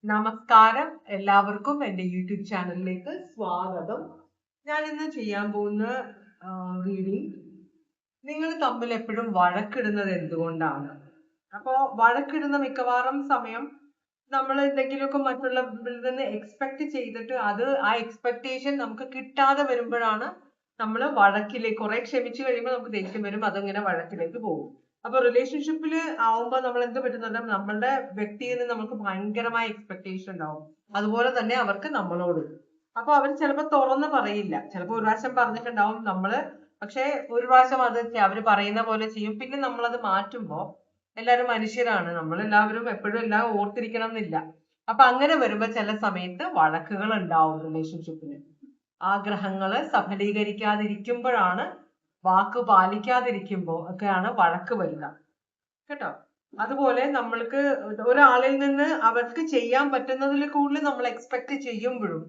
നമസ്കാരം, എല്ലാവർക്കും എൻ്റെ യൂട്യൂബ് ചാനലിലേക്ക് സ്വാഗതം. ഞാൻ ഇന്ന് ചെയ്യാൻ പോകുന്ന റീഡിങ്, നിങ്ങൾ തമ്മിൽ എപ്പോഴും വഴക്കിടുന്നത് എന്തുകൊണ്ടാണ്? അപ്പോൾ വഴക്കിടുന്ന മിക്കവാറും സമയം നമ്മൾ എന്തെങ്കിലുമൊക്കെ മറ്റുള്ളവരിൽ നിന്ന് എക്സ്പെക്ട് ചെയ്തിട്ട് ആ എക്സ്പെക്ടേഷൻ നമുക്ക് കിട്ടാതെ വരുമ്പോഴാണ് നമ്മൾ വഴക്കിലേക്ക്, കുറെ ക്ഷമിച്ചു കഴിയുമ്പോൾ നമുക്ക് ദേഷ്യം വരും, അതങ്ങനെ വഴക്കിലേക്ക് പോകും. അപ്പൊ റിലേഷൻഷിപ്പിൽ ആവുമ്പോൾ നമ്മൾ എന്ത് പറ്റുന്നുണ്ട്, നമ്മളുടെ വ്യക്തിയിൽ നിന്ന് നമുക്ക് ഭയങ്കരമായ എക്സ്പെക്ടേഷൻ ഉണ്ടാവും. അതുപോലെ തന്നെ അവർക്ക് നമ്മളോട്. അപ്പൊ അവർ ചിലപ്പോൾ തുറന്ന് പറയില്ല, ചിലപ്പോൾ ഒരു പ്രാവശ്യം പറഞ്ഞിട്ടുണ്ടാവും നമ്മള്, പക്ഷെ ഒരു പ്രാവശ്യം അത് അവര് പറയുന്ന പോലെ ചെയ്യും. പിന്നെ നമ്മളത് മാറ്റുമ്പോ, എല്ലാവരും മനുഷ്യരാണ്, നമ്മളെല്ലാവരും എപ്പോഴും എല്ലാം ഓർത്തിരിക്കണം എന്നില്ല. അപ്പൊ അങ്ങനെ വരുമ്പോ ചില സമയത്ത് വഴക്കുകൾ ഉണ്ടാവും റിലേഷൻഷിപ്പിൽ. ആഗ്രഹങ്ങള് സഫലീകരിക്കാതിരിക്കുമ്പോഴാണ്, വാക്ക് പാലിക്കാതിരിക്കുമ്പോ ഒക്കെയാണ് വഴക്ക് വരിക കേട്ടോ. അതുപോലെ നമ്മൾക്ക് ഒരാളിൽ നിന്ന് അവർക്ക് ചെയ്യാൻ പറ്റുന്നതിൽ കൂടുതൽ നമ്മൾ എക്സ്പെക്ട് ചെയ്യുമ്പോഴും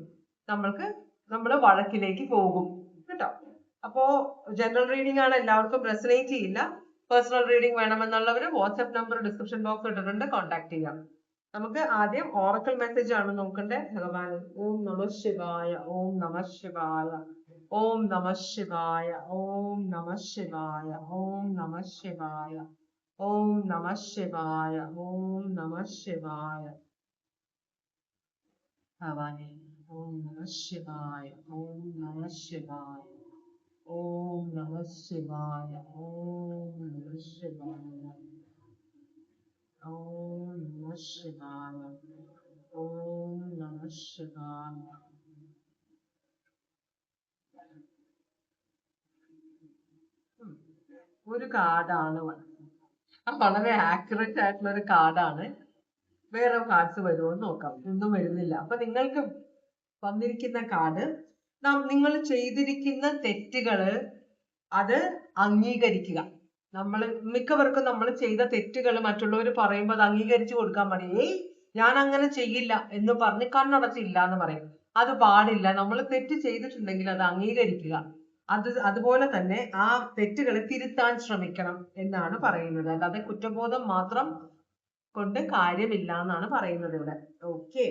നമ്മൾ വഴക്കിലേക്ക് പോകും കേട്ടോ. അപ്പോ ജനറൽ റീഡിംഗ് ആണ്, എല്ലാവർക്കും റെസനേറ്റ് ചെയ്യില്ല. പേഴ്സണൽ റീഡിംഗ് വേണമെന്നുള്ളവർ വാട്സ്ആപ്പ് നമ്പർ ഡിസ്ക്രിപ്ഷൻ ബോക്സ് ഇട്ടിട്ടുണ്ട്, കോൺടാക്ട് ചെയ്യാം. നമുക്ക് ആദ്യം ഓറക്കൽ മെസ്സേജ് ആണ് നോക്കണ്ടേ. ഭഗവാൻ ഓം നമഃ ശിവായ, ഓം നമഃ ശിവായ, ഓം നമഃ ശിവായ, ഓം നമഃ ശിവായ, ഓം നമഃ ശിവായ, ഓം നമഃ ശിവായ, ഓം നമഃ ശിവായ. ഭഗവാനെ ഓം നമഃ ശിവായ, ഓം നമഃ ശിവായ, ഓം നമഃ ശിവായ, ഓം നമഃ ശിവായ, ഓം നമഃ ശിവായ, ഓം നമഃ ശിവായ. ഒരു കാർഡാണ്, വളരെ ആക്യുറേറ്റ് ആയിട്ടുള്ള ഒരു കാർഡാണ്. വേറെ കാർഡ്സ് വരുമോ എന്ന് നോക്കാം. ഒന്നും വരുന്നില്ല. അപ്പൊ നിങ്ങൾക്ക് വന്നിരിക്കുന്ന കാർഡ്, നിങ്ങൾ ചെയ്തിരിക്കുന്ന തെറ്റുകള് അത് അംഗീകരിക്കുക. മിക്കവർക്കും നമ്മൾ ചെയ്ത തെറ്റുകൾ മറ്റുള്ളവർ പറയുമ്പോൾ അത് അംഗീകരിച്ചു കൊടുക്കാൻ മതി. ഞാൻ അങ്ങനെ ചെയ്യില്ല എന്ന് പറഞ്ഞ് കണ്ണടച്ചില്ല എന്ന് പറയും. അത് പാടില്ല. നമ്മൾ തെറ്റ് ചെയ്തിട്ടുണ്ടെങ്കിൽ അത് അംഗീകരിക്കുക. അതുപോലെ തന്നെ ആ തെറ്റുകളെ തിരുത്താൻ ശ്രമിക്കണം എന്നാണ് പറയുന്നത്. അല്ലാതെ കുറ്റബോധം മാത്രം കൊണ്ട് കാര്യമില്ല എന്നാണ് പറയുന്നത് ഇവിടെ. ഓക്കെ.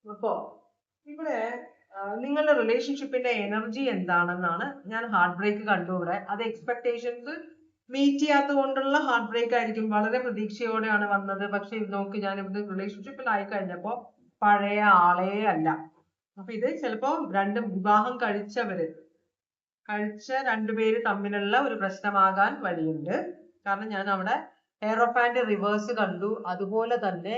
അപ്പോ ഇവിടെ നിങ്ങളുടെ റിലേഷൻഷിപ്പിന്റെ എനർജി എന്താണെന്നാണ്, ഞാൻ ഹാർട്ട് ബ്രേക്ക് കണ്ടു ഇവിടെ. അത് എക്സ്പെക്ടേഷൻസ് മീറ്റ് ചെയ്യാത്തത് കൊണ്ടുള്ള ഹാർട്ട് ബ്രേക്ക് ആയിരിക്കും. വളരെ പ്രതീക്ഷയോടെയാണ് വന്നത്, പക്ഷെ നോക്ക്, ഞാൻ ഇവിടെ റിലേഷൻഷിപ്പിലായി കഴിഞ്ഞപ്പോ പഴയ ആളേ അല്ല. അപ്പൊ ഇത് ചിലപ്പോ വിവാഹം കഴിച്ച രണ്ടുപേര് തമ്മിലുള്ള ഒരു പ്രശ്നമാകാൻ വഴിയുണ്ട്. കാരണം ഞാൻ അവിടെ എയറോഫാന്റെ റിവേഴ്സ് കണ്ടു. അതുപോലെ തന്നെ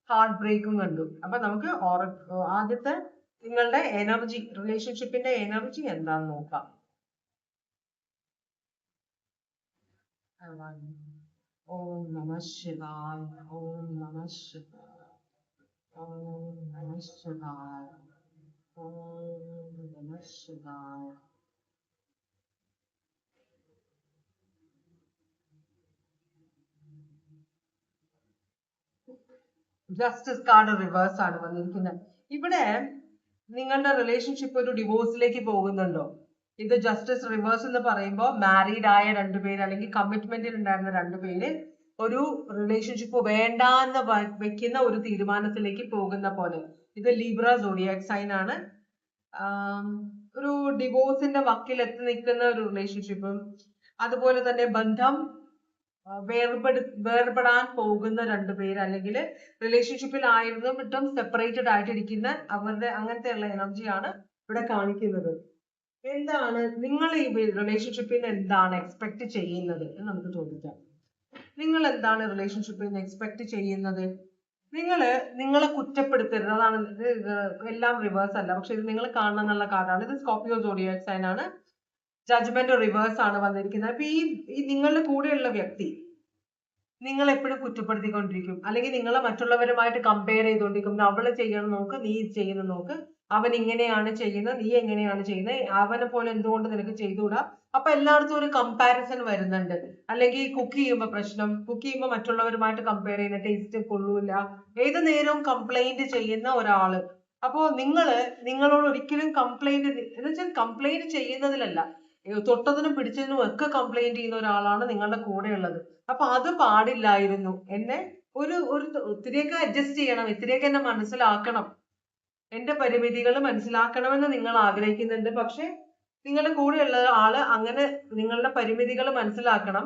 ഹാർട്ട് ബ്രേക്കും കണ്ടു. അപ്പൊ നമുക്ക് ആദ്യത്തെ നിങ്ങളുടെ എനർജി, റിലേഷൻഷിപ്പിന്റെ എനർജി എന്താന്ന് നോക്കാം. ഓം നമഃ ശിവായ, ഓം നമഃ ശിവായ, ഓം നമഃ ശിവായ, ഓം നമഃ ശിവായ. ജസ്റ്റിസ് കാർഡ് റിവേഴ്സ് ആണ് വന്നിരിക്കുന്നത്. ഇവിടെ നിങ്ങളുടെ റിലേഷൻഷിപ്പ് ഒരു ഡിവോഴ്സിലേക്ക് പോകുന്നുണ്ടോ? ഇത് ജസ്റ്റിസ് റിവേഴ്സ് എന്ന് പറയുമ്പോൾ മാരീഡ് ആയ രണ്ടുപേര്, അല്ലെങ്കിൽ കമ്മിറ്റ്മെന്റിൽ ഉണ്ടായിരുന്ന രണ്ടുപേര് ഒരു റിലേഷൻഷിപ്പ് വേണ്ട എന്ന് വെക്കുന്ന ഒരു തീരുമാനത്തിലേക്ക് പോകുന്ന പോലെ. ഇത് ലീബ്ര സോഡിയാക് സൈൻ ആണ്. ഒരു ഡിവോഴ്സിന്റെ വക്കിൽ എത്തി നിൽക്കുന്ന ഒരു റിലേഷൻഷിപ്പും, അതുപോലെ തന്നെ ബന്ധം വേർപെടാൻ പോകുന്ന രണ്ടുപേര്, അല്ലെങ്കിൽ റിലേഷൻഷിപ്പിൽ ആയിരുന്നിട്ടും സെപ്പറേറ്റഡ് ആയിട്ടിരിക്കുന്ന അവരുടെ അങ്ങനത്തെയുള്ള എനർജിയാണ് ഇവിടെ കാണിക്കുന്നത്. എന്താണ് നിങ്ങൾ ഈ റിലേഷൻഷിപ്പിൽ നിന്ന് എന്താണ് എക്സ്പെക്ട് ചെയ്യുന്നത് എന്ന് നമുക്ക് ചോദിക്കാം. നിങ്ങൾ എന്താണ് റിലേഷൻഷിപ്പിൽ നിന്ന് എക്സ്പെക്ട് ചെയ്യുന്നത്? നിങ്ങളെ കുറ്റപ്പെടുത്തരുത്. അതാണ് എല്ലാം റിവേഴ്സ് അല്ല, പക്ഷെ ഇത് നിങ്ങൾ കാണണം എന്നുള്ള കാർഡാണ്. ഇത് സ്കോർപിയോ സോഡിയാക് സൈൻ ആണ്. ജഡ്ജ്മെന്റ് റിവേഴ്സ് ആണ് വന്നിരിക്കുന്നത്. അപ്പൊ ഈ നിങ്ങളുടെ കൂടെയുള്ള വ്യക്തി നിങ്ങൾ എപ്പോഴും കുറ്റപ്പെടുത്തിക്കൊണ്ടിരിക്കും, അല്ലെങ്കിൽ നിങ്ങളെ മറ്റുള്ളവരുമായിട്ട് കമ്പയർ ചെയ്തുകൊണ്ടിരിക്കും. അവള് ചെയ്യണം നോക്ക്, നീ ചെയ്യുന്നത് നോക്ക്, അവൻ ഇങ്ങനെയാണ് ചെയ്യുന്നത്, നീ എങ്ങനെയാണ് ചെയ്യുന്നത്, അവനെ പോലെ എന്തുകൊണ്ട് നിനക്ക് ചെയ്തുകൂടാ. അപ്പൊ എല്ലായിടത്തും ഒരു കമ്പാരിസൺ വരുന്നുണ്ട്. അല്ലെങ്കിൽ കുക്ക് ചെയ്യുമ്പോൾ പ്രശ്നം, കുക്ക് ചെയ്യുമ്പോൾ മറ്റുള്ളവരുമായിട്ട് കമ്പയർ ചെയ്യുന്ന, ടേസ്റ്റ് കൊള്ളൂല, ഏത് നേരവും കംപ്ലൈന്റ് ചെയ്യുന്ന ഒരാള്, അപ്പോ നിങ്ങളോട് ഒരിക്കലും കംപ്ലൈന്റ് എന്ന് വെച്ചാൽ കംപ്ലൈന്റ് ചെയ്യുന്നതിലല്ല, തൊട്ടതിനും പിടിച്ചതിനും ഒക്കെ കംപ്ലൈന്റ് ചെയ്യുന്ന ഒരാളാണ് നിങ്ങളുടെ കൂടെ ഉള്ളത്. അപ്പൊ അത് പാടില്ലായിരുന്നു. എന്നെ ഒത്തിരിയൊക്കെ അഡ്ജസ്റ്റ് ചെയ്യണം, ഇത്തിരിയൊക്കെ എന്നെ മനസ്സിലാക്കണം, എന്റെ പരിമിതികൾ മനസ്സിലാക്കണമെന്ന് നിങ്ങൾ ആഗ്രഹിക്കുന്നുണ്ട്. പക്ഷെ നിങ്ങളുടെ കൂടെയുള്ള ആള് അങ്ങനെ നിങ്ങളുടെ പരിമിതികൾ മനസ്സിലാക്കണം,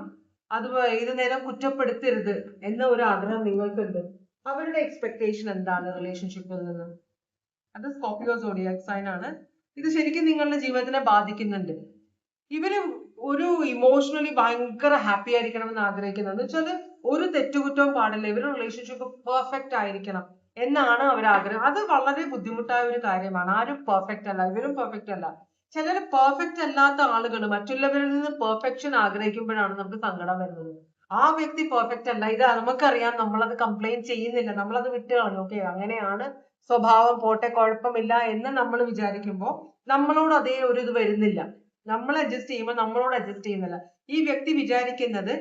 അത് ഏതു നേരം കുറ്റപ്പെടുത്തരുത് എന്ന ഒരു ആഗ്രഹം നിങ്ങൾക്കുണ്ട്. അവരുടെ എക്സ്പെക്ടേഷൻ എന്താണ് റിലേഷൻഷിപ്പിൽ നിന്ന്? അത് സ്കോർപിയോ സോഡിയാക് സൈൻ ആണ്. ഇത് ശരിക്കും നിങ്ങളുടെ ജീവിതത്തിനെ ബാധിക്കുന്നുണ്ട്. ഇവര് ഒരു ഇമോഷണലി ഭയങ്കര ഹാപ്പി ആയിരിക്കണം എന്ന് ആഗ്രഹിക്കുന്നത്. എന്ന് വെച്ചാൽ ഒരു തെറ്റുകുറ്റവും പാടില്ല, ഇവരുടെ റിലേഷൻഷിപ്പ് പെർഫെക്റ്റ് ആയിരിക്കണം എന്നാണ് അവർ ആഗ്രഹം. അത് വളരെ ബുദ്ധിമുട്ടായ ഒരു കാര്യമാണ്. ആരും പെർഫെക്റ്റ് അല്ല, ഇവരും പെർഫെക്റ്റ് അല്ല. ചിലർ പെർഫെക്റ്റ് അല്ലാത്ത ആളുകൾ മറ്റുള്ളവരിൽ നിന്ന് പെർഫെക്ഷൻ ആഗ്രഹിക്കുമ്പോഴാണ് നമുക്ക് സങ്കടം വരുന്നത്. ആ വ്യക്തി പെർഫെക്റ്റ് അല്ല, ഇത് നമുക്കറിയാം, നമ്മളത് കംപ്ലൈന്റ് ചെയ്യുന്നില്ല, നമ്മളത് വിട്ട് കളഞ്ഞു, ഓക്കെ അങ്ങനെയാണ് സ്വഭാവം, പോട്ടെ കുഴപ്പമില്ല എന്ന് നമ്മൾ വിചാരിക്കുമ്പോൾ നമ്മളോട് അതേ ഒരു ഇത് വരുന്നില്ല. നമ്മൾ അഡ്ജസ്റ്റ് ചെയ്യുമ്പോൾ നമ്മളോട് അഡ്ജസ്റ്റ് ചെയ്യുന്നില്ല. ഈ വ്യക്തി വിചാരിക്കുന്നത്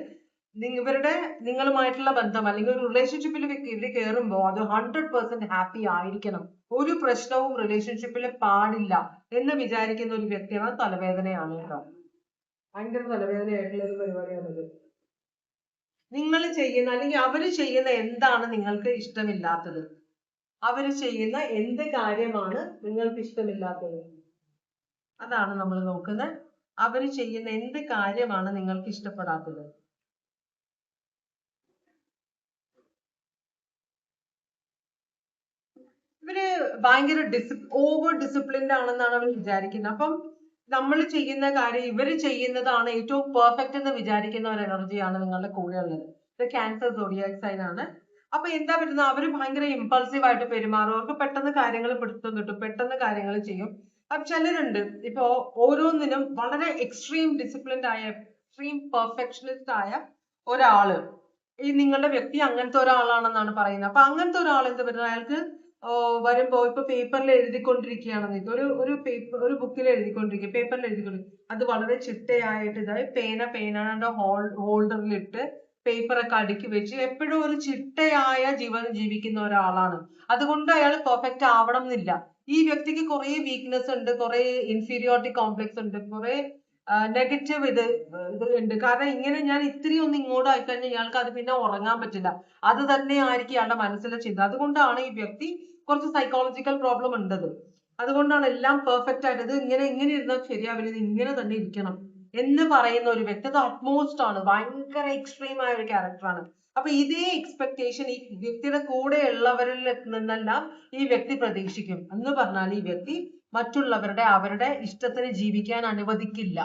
നിങ്ങളുമായിട്ടുള്ള ബന്ധം അല്ലെങ്കിൽ ഒരു റിലേഷൻഷിപ്പിൽ ഇവര് കയറുമ്പോൾ അത് 100% ഹാപ്പി ആയിരിക്കണം, ഒരു പ്രശ്നവും റിലേഷൻഷിപ്പിൽ പാടില്ല എന്ന് വിചാരിക്കുന്ന ഒരു വ്യക്തിയാണ്. തലവേദനയാണ് കേട്ടോ, ഭയങ്കര തലവേദനയായിട്ടുള്ള ഒരു പരിപാടിയാണത്. നിങ്ങൾ ചെയ്യുന്ന അല്ലെങ്കിൽ അവര് ചെയ്യുന്ന എന്താണ് നിങ്ങൾക്ക് ഇഷ്ടമില്ലാത്തത്? അവര് ചെയ്യുന്ന എന്ത് കാര്യമാണ് നിങ്ങൾക്ക് ഇഷ്ടമില്ലാത്തത്? അതാണ് നമ്മൾ നോക്കുന്നത്. അവര് ചെയ്യുന്ന എന്ത് കാര്യമാണ് നിങ്ങൾക്ക് ഇഷ്ടപ്പെടാത്തത്? ഇവര് ഭയങ്കര ഓവർ ഡിസിപ്ലിൻഡ് ആണെന്നാണ് അവർ വിചാരിക്കുന്നത്. അപ്പം നമ്മൾ ചെയ്യുന്ന കാര്യം ഇവര് ചെയ്യുന്നതാണ് ഏറ്റവും പെർഫെക്റ്റ് എന്ന് വിചാരിക്കുന്ന ഒരു എനർജിയാണ് നിങ്ങളുടെ കൂടെ ഉള്ളത്. ഇത് ക്യാൻസർ സോഡിയാക് സൈൻ ആണ്. അപ്പൊ എന്താ പറ്റുന്നത്? അവര് ഭയങ്കര ഇമ്പൾസീവ് ആയിട്ട് പെരുമാറും, അവർക്ക് പെട്ടെന്ന് കാര്യങ്ങൾ പിടുത്തം കിട്ടും, പെട്ടെന്ന് കാര്യങ്ങൾ ചെയ്യും. അപ്പൊ ചിലരുണ്ട് ഇപ്പോ ഓരോന്നിനും വളരെ എക്സ്ട്രീം ഡിസിപ്ലിൻഡ് ആയ, എക്സ്ട്രീം പെർഫെക്ഷനിസ്റ്റ് ആയ ഒരാള്, ഈ നിങ്ങളുടെ വ്യക്തി അങ്ങനത്തെ ഒരാളാണെന്നാണ് പറയുന്നത്. അപ്പൊ അങ്ങനത്തെ ഒരാൾ എന്താ പറയുന്നത്? അയാൾക്ക് വരുമ്പോ ഇപ്പൊ പേപ്പറിൽ എഴുതിക്കൊണ്ടിരിക്കുകയാണെന്ന്, ഒരു ബുക്കിൽ എഴുതിക്കൊണ്ടിരിക്കുക, പേപ്പറിൽ എഴുതിക്കൊണ്ടിരിക്കുക, അത് വളരെ ചിട്ടയായിട്ട് ഇതായി പേനയുടെ ഹോൾഡറിലിട്ട് പേപ്പറൊക്കെ അടുക്കി വെച്ച് എപ്പോഴും ഒരു ചിട്ടയായ ജീവിതം ജീവിക്കുന്ന ഒരാളാണ്. അതുകൊണ്ട് അയാൾ പെർഫെക്റ്റ് ആവണം എന്നില്ല. ഈ വ്യക്തിക്ക് കുറെ വീക്ക്നെസ് ഉണ്ട്, കുറെ ഇൻഫീരിയോറിറ്റി കോംപ്ലക്സ് ഉണ്ട്, കുറെ നെഗറ്റീവ് ഇത് ഉണ്ട്. കാരണം ഇങ്ങനെ ഞാൻ ഇത്തിരി ഒന്ന് ഇങ്ങോട്ട് ആയിക്കഴിഞ്ഞാൽ ഇയാൾക്ക് അത് പിന്നെ ഉറങ്ങാൻ പറ്റില്ല, അത് തന്നെ ആയിരിക്കും ഇയാളുടെ മനസ്സിലെ ചിന്ത. അതുകൊണ്ടാണ് ഈ വ്യക്തി കുറച്ച് സൈക്കോളജിക്കൽ പ്രോബ്ലം ഉണ്ടത്. അതുകൊണ്ടാണ് എല്ലാം പെർഫെക്റ്റ് ആയിട്ട് ഇത് ഇങ്ങനെ ഇരുന്നാൽ ശരിയാവില്ല, ഇത് ഇങ്ങനെ തന്നെ ഇരിക്കണം എന്ന് പറയുന്ന ഒരു വ്യക്തി. അത് അറ്റ്മോസ്റ്റ് ആണ്, ഭയങ്കര എക്സ്ട്രീം ആയ ഒരു ക്യാരക്ടറാണ്. അപ്പൊ ഇതേ എക്സ്പെക്ടേഷൻ ഈ വ്യക്തിയുടെ കൂടെ ഉള്ളവരിൽ നിന്നെല്ലാം ഈ വ്യക്തി പ്രതീക്ഷിക്കും. എന്ന് പറഞ്ഞാൽ ഈ വ്യക്തി മറ്റുള്ളവരുടെ അവരുടെ ഇഷ്ടത്തിന് ജീവിക്കാൻ അനുവദിക്കില്ല.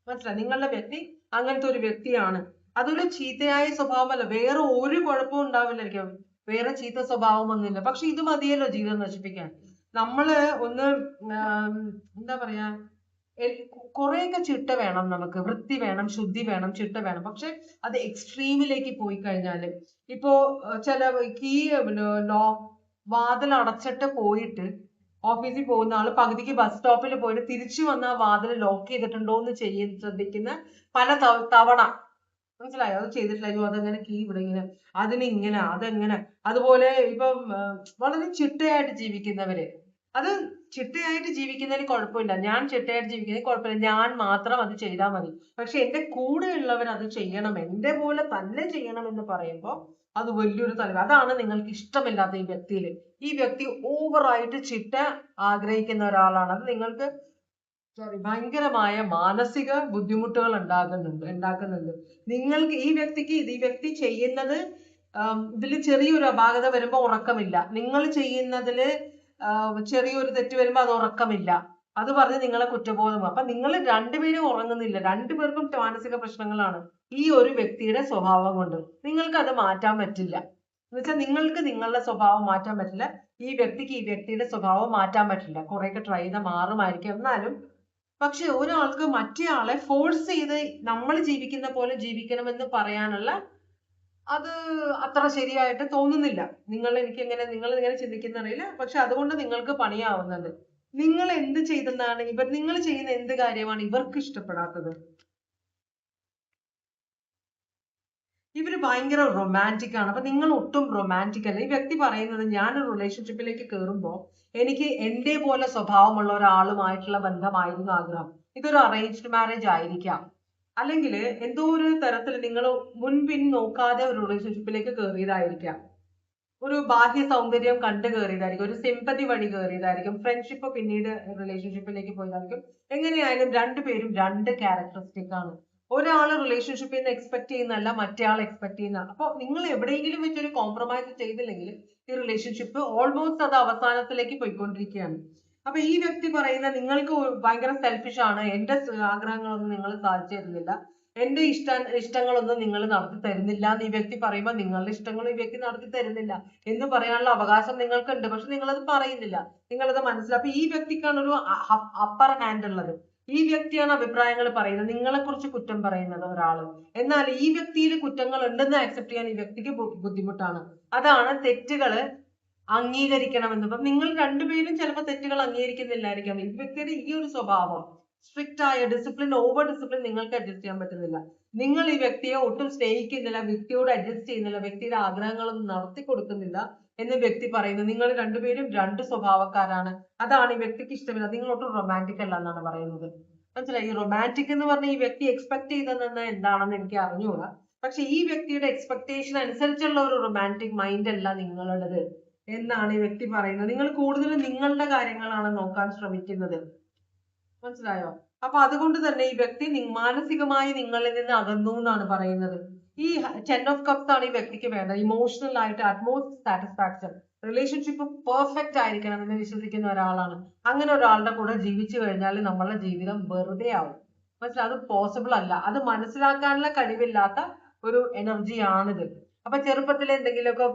മനസ്സിലായി? നിങ്ങളുടെ വ്യക്തി അങ്ങനത്തെ ഒരു വ്യക്തിയാണ്. അതൊരു ചീത്തയായ സ്വഭാവമല്ല, വേറെ ഒരു കുഴപ്പവും ഉണ്ടാവില്ലായിരിക്കും, വേറെ ചീത്ത സ്വഭാവം ഒന്നുമില്ല. പക്ഷെ ഇത് മതിയല്ലോ ജീവിതം നശിപ്പിക്കാൻ. നമ്മള് ഒന്ന് എന്താ പറയാ, കുറെയൊക്കെ ചിട്ട വേണം, നമുക്ക് വൃത്തി വേണം, ശുദ്ധി വേണം, ചിട്ട വേണം. പക്ഷെ അത് എക്സ്ട്രീമിലേക്ക് പോയി കഴിഞ്ഞാല് ഇപ്പോ ചില ഈ വാതിൽ അടച്ചിട്ട് പോയിട്ട് ഓഫീസിൽ പോകുന്ന ആള് പകുതിക്ക് ബസ് സ്റ്റോപ്പിൽ പോയിട്ട് തിരിച്ചു വന്ന ആ വാതിൽ ലോക്ക് ചെയ്തിട്ടുണ്ടോ എന്ന് ശ്രദ്ധിക്കുന്ന പല തവണ. മനസ്സിലായോ? അത് ചെയ്തിട്ടില്ല, അതെങ്ങനെ കീ ഇവിടെ ഇങ്ങനെ, അതിനിങ്ങനെ, അതെങ്ങനെ. അതുപോലെ ഇപ്പം വളരെ ചിട്ടയായിട്ട് ജീവിക്കുന്നവര്, അത് ചിട്ടയായിട്ട് ജീവിക്കുന്നതിന് കുഴപ്പമില്ല, ഞാൻ ചിട്ടയായിട്ട് ജീവിക്കുന്നതിന് കുഴപ്പമില്ല, ഞാൻ മാത്രം അത് ചെയ്താൽ മതി. പക്ഷെ എന്റെ കൂടെ ഉള്ളവർ അത് ചെയ്യണം, എന്റെ പോലെ തന്നെ ചെയ്യണം എന്ന് പറയുമ്പോൾ അത് വലിയൊരു തലവ. അതാണ് നിങ്ങൾക്ക് ഇഷ്ടമില്ലാത്ത ഈ വ്യക്തിയില്. ഈ വ്യക്തി ഓവറായിട്ട് ചിട്ട ആഗ്രഹിക്കുന്ന ഒരാളാണ്. അത് നിങ്ങൾക്ക് ഭയങ്കരമായ മാനസിക ബുദ്ധിമുട്ടുകൾ ഉണ്ടാക്കുന്നുണ്ട്. നിങ്ങൾക്ക് ഈ വ്യക്തി ചെയ്യുന്നത് ഇതിൽ ചെറിയൊരു അപാകത വരുമ്പോ ഉറക്കമില്ല, നിങ്ങൾ ചെയ്യുന്നതില് ചെറിയൊരു തെറ്റ് വരുമ്പോ അത് ഉറക്കമില്ല, അത് പറഞ്ഞ് നിങ്ങളെ കുറ്റബോധം. അപ്പൊ നിങ്ങൾ രണ്ടുപേരും ഉറങ്ങുന്നില്ല, രണ്ടുപേർക്കും മാനസിക പ്രശ്നങ്ങളാണ് ഈ ഒരു വ്യക്തിയുടെ സ്വഭാവം കൊണ്ട്. നിങ്ങൾക്ക് അത് മാറ്റാൻ പറ്റില്ല. എന്നുവെച്ചാൽ നിങ്ങൾക്ക് നിങ്ങളുടെ സ്വഭാവം മാറ്റാൻ പറ്റില്ല, ഈ വ്യക്തിക്ക് ഈ വ്യക്തിയുടെ സ്വഭാവം മാറ്റാൻ പറ്റില്ല. കുറെയൊക്കെ ട്രൈ ചെയ്താൽ മാറുമായിരിക്കും എന്നാലും. പക്ഷെ ഒരാൾക്ക് മറ്റേ ആളെ ഫോഴ്സ് ചെയ്ത് നമ്മൾ ജീവിക്കുന്ന പോലെ ജീവിക്കണമെന്ന് പറയാനുള്ള അത് അത്ര ശരിയായിട്ട് തോന്നുന്നില്ല. നിങ്ങൾ ഇങ്ങനെ ചിന്തിക്കുന്ന അറിയില്ല, പക്ഷെ അതുകൊണ്ട് നിങ്ങൾക്ക് പണിയാവുന്നുണ്ട്. നിങ്ങൾ എന്ത് ചെയ്തെന്നാണ് നിങ്ങൾ ചെയ്യുന്ന എന്ത് കാര്യമാണ് ഇവർക്ക് ഇഷ്ടപ്പെടാത്തത്? ഇവര് ഭയങ്കര റൊമാൻറ്റിക് ആണ്. അപ്പൊ നിങ്ങൾ ഒട്ടും റൊമാൻറ്റിക് അല്ല. ഈ വ്യക്തി പറയുന്നത് ഞാനൊരു റിലേഷൻഷിപ്പിലേക്ക് കയറുമ്പോൾ എനിക്ക് എന്റെ പോലെ സ്വഭാവമുള്ള ഒരാളുമായിട്ടുള്ള ബന്ധമായിരുന്നു ആഗ്രഹം. ഇതൊരു അറേഞ്ച്ഡ് മാരേജ് ആയിരിക്കാം. അല്ലെങ്കിൽ എന്തോ ഒരു തരത്തിൽ നിങ്ങൾ മുൻപിൻ നോക്കാതെ ഒരു റിലേഷൻഷിപ്പിലേക്ക് കയറിയതായിരിക്കാം. ഒരു ബാഹ്യ സൗന്ദര്യം കണ്ടു കയറിയതായിരിക്കും. ഒരു സിമ്പതി വഴി കയറിയതായിരിക്കും. ഫ്രണ്ട്ഷിപ്പ് പിന്നീട് റിലേഷൻഷിപ്പിലേക്ക് പോയതായിരിക്കും. എങ്ങനെയായാലും രണ്ടുപേരും രണ്ട് ക്യാരക്ടറിസ്റ്റിക് ആണ്. ഒരാൾ റിലേഷൻഷിപ്പിൽ നിന്ന് എക്സ്പെക്ട് ചെയ്യുന്നതല്ല മറ്റേ ആൾ എക്സ്പെക്ട് ചെയ്യുന്ന. അപ്പൊ നിങ്ങൾ എവിടെയെങ്കിലും വെച്ചൊരു കോംപ്രമൈസ് ചെയ്തില്ലെങ്കിൽ ഈ റിലേഷൻഷിപ്പ് ഓൾമോസ്റ്റ് അത് അവസാനത്തിലേക്ക് പോയിക്കൊണ്ടിരിക്കുകയാണ്. അപ്പൊ ഈ വ്യക്തി പറയുന്ന നിങ്ങൾക്ക് ഭയങ്കര സെൽഫിഷ് ആണ്, എന്റെ ആഗ്രഹങ്ങളൊന്നും നിങ്ങൾ സാധിച്ചു തരുന്നില്ല, എന്റെ ഇഷ്ടങ്ങളൊന്നും നിങ്ങൾ നടത്തി തരുന്നില്ല എന്ന് ഈ വ്യക്തി പറയുമ്പോൾ നിങ്ങളുടെ ഇഷ്ടങ്ങളും ഈ വ്യക്തി നടത്തി തരുന്നില്ല എന്ന് പറയാനുള്ള അവകാശം നിങ്ങൾക്കുണ്ട്. പക്ഷെ നിങ്ങളത് പറയുന്നില്ല, നിങ്ങളത് മനസ്സിലാക്കി. അപ്പൊ ഈ വ്യക്തിക്കാണ് ഒരു അപ്പർ ഹാൻഡ് ഉള്ളത്. ഈ വ്യക്തിയാണ് അഭിപ്രായങ്ങൾ പറയുന്നത്, നിങ്ങളെ കുറിച്ച് കുറ്റം പറയുന്നത് ഒരാള്. എന്നാൽ ഈ വ്യക്തിയിൽ കുറ്റങ്ങൾ ഉണ്ടെന്ന് ആക്സെപ്റ്റ് ചെയ്യാൻ ഈ വ്യക്തിക്ക് ബുദ്ധിമുട്ടാണ്. അതാണ് തെറ്റുകള് അംഗീകരിക്കണമെന്ന്. അപ്പൊ നിങ്ങൾ രണ്ടുപേരും ചിലപ്പോൾ തെറ്റുകൾ അംഗീകരിക്കുന്നില്ലായിരിക്കാം. ഈ വ്യക്തിയുടെ ഈ ഒരു സ്വഭാവം, സ്ട്രിക്റ്റ് ആയ ഡിസിപ്ലിൻ, ഓവർ ഡിസിപ്ലിൻ നിങ്ങൾക്ക് അഡ്ജസ്റ്റ് ചെയ്യാൻ പറ്റുന്നില്ല. നിങ്ങൾ ഈ വ്യക്തിയെ ഒട്ടും സ്നേഹിക്കുന്നില്ല, വ്യക്തിയോട് അഡ്ജസ്റ്റ് ചെയ്യുന്നില്ല, വ്യക്തിയുടെ ആഗ്രഹങ്ങളൊന്നും നടത്തി കൊടുക്കുന്നില്ല എന്ന് വ്യക്തി പറയുന്നു. നിങ്ങൾ രണ്ടുപേരും രണ്ട് സ്വഭാവക്കാരാണ്, അതാണ് ഈ വ്യക്തിക്ക് ഇഷ്ടമില്ല. നിങ്ങൾ ഒട്ടും റൊമാൻറ്റിക് അല്ല എന്നാണ് പറയുന്നത്. മനസ്സിലായി? ഈ റൊമാൻറ്റിക് എന്ന് പറഞ്ഞ ഈ വ്യക്തി എക്സ്പെക്ട് ചെയ്തതെന്ന് എന്താണെന്ന് എനിക്ക് അറിഞ്ഞുകൂടാ. പക്ഷെ ഈ വ്യക്തിയുടെ എക്സ്പെക്ടേഷൻ അനുസരിച്ചുള്ള ഒരു റൊമാൻറ്റിക് മൈൻഡ് അല്ല നിങ്ങളുടേത് എന്നാണ് ഈ വ്യക്തി പറയുന്നത്. നിങ്ങൾ കൂടുതലും നിങ്ങളുടെ കാര്യങ്ങളാണ് നോക്കാൻ ശ്രമിക്കുന്നത്. മനസ്സിലായോ? അപ്പൊ അതുകൊണ്ട് തന്നെ ഈ വ്യക്തി മാനസികമായി നിങ്ങളിൽ നിന്ന് അകന്നു എന്നാണ് പറയുന്നത്. ഈ 10 of Cups ആണ് ഈ വ്യക്തിക്ക് വേണ്ടത്. ഇമോഷണൽ ആയിട്ട് അറ്റ്മോസ്റ്റ് സാറ്റിസ്ഫാക്ഷൻ, റിലേഷൻഷിപ്പ് പെർഫെക്റ്റ് ആയിരിക്കണം എന്ന് വിശ്വസിക്കുന്ന ഒരാളാണ്. അങ്ങനെ ഒരാളുടെ കൂടെ ജീവിച്ചു കഴിഞ്ഞാൽ നമ്മളുടെ ജീവിതം വെറുതെ ആവും. മനസ്സിലായി? അത് പോസിബിൾ അല്ല. അത് മനസ്സിലാക്കാനുള്ള കഴിവില്ലാത്ത ഒരു എനർജിയാണിത്. അപ്പൊ ചെറുപ്പത്തിൽ എന്തെങ്കിലുമൊക്കെ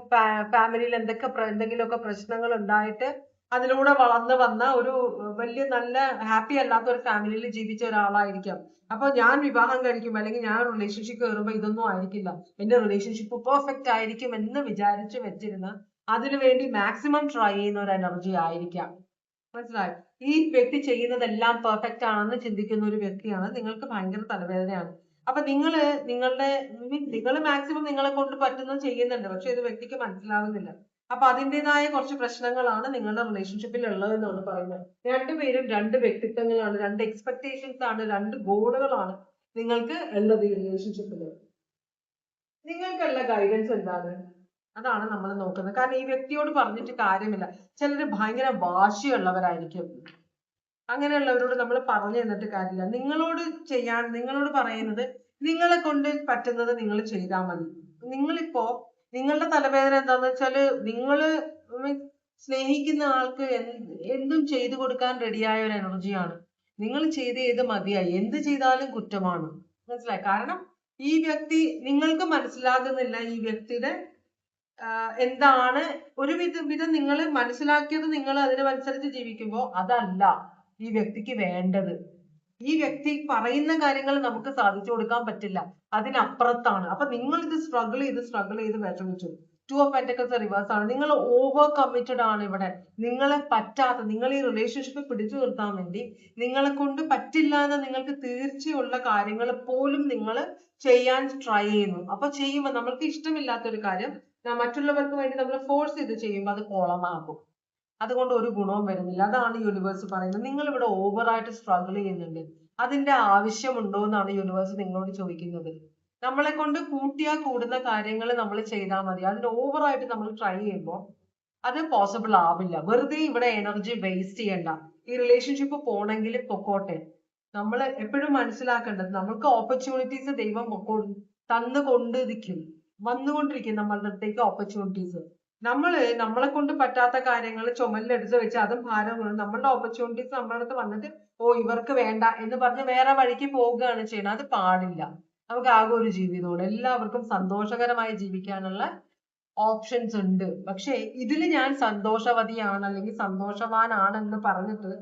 ഫാമിലിയിൽ എന്തെങ്കിലുമൊക്കെ പ്രശ്നങ്ങൾ ഉണ്ടായിട്ട് അതിലൂടെ വളർന്നു വന്ന ഒരു വലിയ നല്ല ഹാപ്പി അല്ലാത്ത ഒരു ഫാമിലിയിൽ ജീവിച്ച ഒരാളായിരിക്കാം. അപ്പൊ ഞാൻ വിവാഹം കഴിക്കും അല്ലെങ്കിൽ ഞാൻ റിലേഷൻഷിപ്പ് കയറുമ്പോ ഇതൊന്നും ആയിരിക്കില്ല, എന്റെ റിലേഷൻഷിപ്പ് പെർഫെക്റ്റ് ആയിരിക്കും എന്ന് വിചാരിച്ച് വെച്ചിരുന്ന അതിനു വേണ്ടി മാക്സിമം ട്രൈ ചെയ്യുന്ന ഒരു എനർജി ആയിരിക്കാം. മനസ്സിലായോ? ഈ വ്യക്തി ചെയ്യുന്നതെല്ലാം പെർഫെക്റ്റ് ആണെന്ന് ചിന്തിക്കുന്ന ഒരു വ്യക്തിയാണ്. നിങ്ങൾക്ക് ഭയങ്കര തലവേദനയാണ്. അപ്പൊ നിങ്ങൾ മാക്സിമം നിങ്ങളെ കൊണ്ട് പറ്റുന്നത് ചെയ്യുന്നുണ്ട്, പക്ഷെ ഇത് വ്യക്തിക്ക് മനസ്സിലാവുന്നില്ല. അപ്പൊ അതിൻ്റെതായ കുറച്ച് പ്രശ്നങ്ങളാണ് നിങ്ങളുടെ റിലേഷൻഷിപ്പിൽ ഉള്ളതെന്നാണ് പറയുന്നത്. രണ്ടുപേരും രണ്ട് വ്യക്തിത്വങ്ങളാണ്, രണ്ട് എക്സ്പെക്ടേഷൻസ് ആണ്, രണ്ട് ഗോളുകളാണ് നിങ്ങൾക്ക് ഉള്ളത് ഈ റിലേഷൻഷിപ്പിൽ. നിങ്ങൾക്കുള്ള ഗൈഡൻസ് എന്താണ്? അതാണ് നമ്മൾ നോക്കുന്നത്. കാരണം ഈ വ്യക്തിയോട് പറഞ്ഞിട്ട് കാര്യമില്ല. ചിലര് ഭയങ്കര വാശിയുള്ളവരായിരിക്കും. അങ്ങനെയുള്ളവരോട് നമ്മൾ പറഞ്ഞു തന്നിട്ട് കാര്യമില്ല. നിങ്ങളോട് പറയുന്നത് നിങ്ങളെ കൊണ്ട് പറ്റുന്നത് നിങ്ങൾ ചെയ്താൽ മതി. നിങ്ങളിപ്പോ നിങ്ങളുടെ തലവേദന എന്താന്ന് വെച്ചാല് നിങ്ങള് സ്നേഹിക്കുന്ന ആൾക്ക് എന്തും ചെയ്തു കൊടുക്കാൻ റെഡിയായ ഒരു എനർജിയാണ്. നിങ്ങൾ ചെയ്ത് മതിയായി, എന്ത് ചെയ്താലും കുറ്റമാണ്. മനസ്സിലായി? കാരണം ഈ വ്യക്തി നിങ്ങൾക്ക് മനസ്സിലാകുന്നില്ല ഈ വ്യക്തിയുടെ എന്താണ് ഒരു വിധം നിങ്ങൾ മനസ്സിലാക്കിയത്. നിങ്ങൾ അതിനനുസരിച്ച് ജീവിക്കുമ്പോൾ അതല്ല ഈ വ്യക്തിക്ക് വേണ്ടത്. ഈ വ്യക്തി പറയുന്ന കാര്യങ്ങൾ നമുക്ക് സാധിച്ചു കൊടുക്കാൻ പറ്റില്ല, അതിനപ്പുറത്താണ്. അപ്പൊ നിങ്ങൾ ഇത് സ്ട്രഗിൾ ചെയ്ത് വിഷമിച്ചു. 2 of Pentacles റിവേഴ്സ് ആണ്. നിങ്ങൾ ഓവർ കമ്മിറ്റഡ് ആണ് ഇവിടെ. നിങ്ങൾ ഈ റിലേഷൻഷിപ്പ് പിടിച്ചു നിർത്താൻ വേണ്ടി നിങ്ങളെ കൊണ്ട് പറ്റില്ല എന്ന് നിങ്ങൾക്ക് തീർച്ചയുള്ള കാര്യങ്ങൾ പോലും നിങ്ങൾ ചെയ്യാൻ ട്രൈ ചെയ്യുന്നു. അപ്പൊ ചെയ്യുമ്പോൾ നമ്മൾക്ക് ഇഷ്ടമില്ലാത്ത ഒരു കാര്യം മറ്റുള്ളവർക്ക് വേണ്ടി നമ്മൾ ഫോഴ്സ് ചെയ്ത് ചെയ്യുമ്പോൾ അത് കോളമാകും. അതുകൊണ്ട് ഒരു ഗുണവും വരുന്നില്ല. അതാണ് യൂണിവേഴ്സ് പറയുന്നത്. നിങ്ങൾ ഇവിടെ ഓവറായിട്ട് സ്ട്രഗിൾ ചെയ്യുന്നുണ്ട്, അതിന്റെ ആവശ്യമുണ്ടോ എന്നാണ് യൂണിവേഴ്സ് നിങ്ങളോട് ചോദിക്കുന്നത്. നമ്മളെ കൊണ്ട് കൂടുന്ന കാര്യങ്ങൾ നമ്മൾ ചെയ്താൽ മതി. അതിന് ഓവറായിട്ട് നമ്മൾ ട്രൈ ചെയ്യുമ്പോൾ അത് പോസിബിൾ ആവില്ല. വെറുതെ ഇവിടെ എനർജി വേസ്റ്റ് ചെയ്യണ്ട. ഈ റിലേഷൻഷിപ്പ് പോണെങ്കിൽ പൊക്കോട്ടെ. നമ്മൾ എപ്പോഴും മനസ്സിലാക്കേണ്ടത് നമ്മൾക്ക് ഓപ്പർച്യൂണിറ്റീസ് ദൈവം വന്നുകൊണ്ടിരിക്കും നമ്മളുടെ അടുത്തേക്ക് ഓപ്പർച്യൂണിറ്റീസ്. നമ്മളെ കൊണ്ട് പറ്റാത്ത കാര്യങ്ങൾ ചുമലിലെടുത്ത് വെച്ച് അതും ഭാരം കൊണ്ട് നമ്മളുടെ ഓപ്പർച്യൂണിറ്റീസ് നമ്മുടെ അടുത്ത് വന്നിട്ട് ഇവർക്ക് വേണ്ട എന്ന് പറഞ്ഞ് വേറെ വഴിക്ക് പോവുകയാണ് ചെയ്യുന്നത്. അത് പാടില്ല. നമുക്ക് ആകെ ഒരു ജീവിതമാണ്, എല്ലാവർക്കും സന്തോഷകരമായി ജീവിക്കാനുള്ള ഓപ്ഷൻസ് ഉണ്ട്. പക്ഷെ ഇതിൽ ഞാൻ സന്തോഷവതിയാണ് അല്ലെങ്കിൽ സന്തോഷവാനാണെന്ന് പറഞ്ഞിട്ട്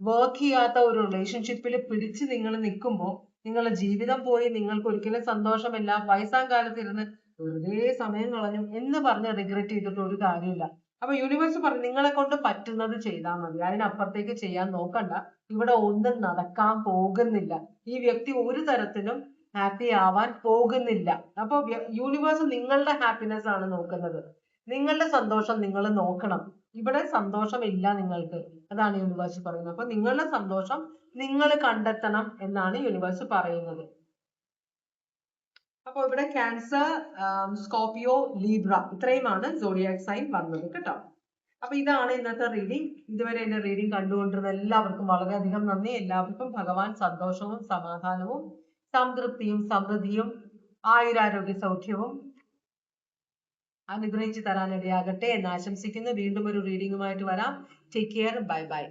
വർക്ക് ചെയ്യാത്ത ഒരു റിലേഷൻഷിപ്പിൽ പിടിച്ച് നിങ്ങൾ നിൽക്കുമ്പോൾ നിങ്ങളുടെ ജീവിതം പോയി. നിങ്ങൾക്ക് ഒരിക്കലും സന്തോഷമില്ല. വയസ്സാം കാലത്തിരുന്ന് വെറുതെ സമയം കളഞ്ഞു എന്ന് പറഞ്ഞ് റിഗ്രറ്റ് ചെയ്തിട്ട് ഒരു കാര്യമില്ല. അപ്പൊ യൂണിവേഴ്സ് പറഞ്ഞു നിങ്ങളെ കൊണ്ട് പറ്റുന്നത് ചെയ്താൽ മതി, അതിനപ്പുറത്തേക്ക് ചെയ്യാൻ നോക്കണ്ട. ഇവിടെ ഒന്നും നടക്കാൻ പോകുന്നില്ല. ഈ വ്യക്തി ഒരു തരത്തിലും ഹാപ്പി ആവാൻ പോകുന്നില്ല. അപ്പൊ യൂണിവേഴ്സ് നിങ്ങളുടെ ഹാപ്പിനെസ് ആണ് നോക്കുന്നത്. നിങ്ങളുടെ സന്തോഷം നിങ്ങൾ നോക്കണം. ഇവിടെ സന്തോഷം ഇല്ല നിങ്ങൾക്ക്, അതാണ് യൂണിവേഴ്സ് പറയുന്നത്. അപ്പൊ നിങ്ങളുടെ സന്തോഷം നിങ്ങൾ കണ്ടെത്തണം എന്നാണ് യൂണിവേഴ്സ് പറയുന്നത്. അപ്പൊ ഇവിടെ ക്യാൻസർ, സ്കോർപിയോ, ലീബ്ര ഇത്രയുമാണ് സോഡിയാക് സൈൻ വന്നത് കേട്ടോ. അപ്പൊ ഇതാണ് ഇന്നത്തെ റീഡിംഗ്. ഇതുവരെ എന്റെ റീഡിംഗ് കണ്ടുകൊണ്ടിരുന്ന എല്ലാവർക്കും വളരെയധികം നന്ദി. എല്ലാവർക്കും ഭഗവാൻ സന്തോഷവും സമാധാനവും സംതൃപ്തിയും സമൃദ്ധിയും ആയുരാരോഗ്യ സൗഖ്യവും അനുഗ്രഹിച്ചു തരാനിടയാകട്ടെ എന്ന് ആശംസിക്കുന്നു. വീണ്ടും ഒരു റീഡിംഗുമായിട്ട് വരാം. Take care. Bye bye.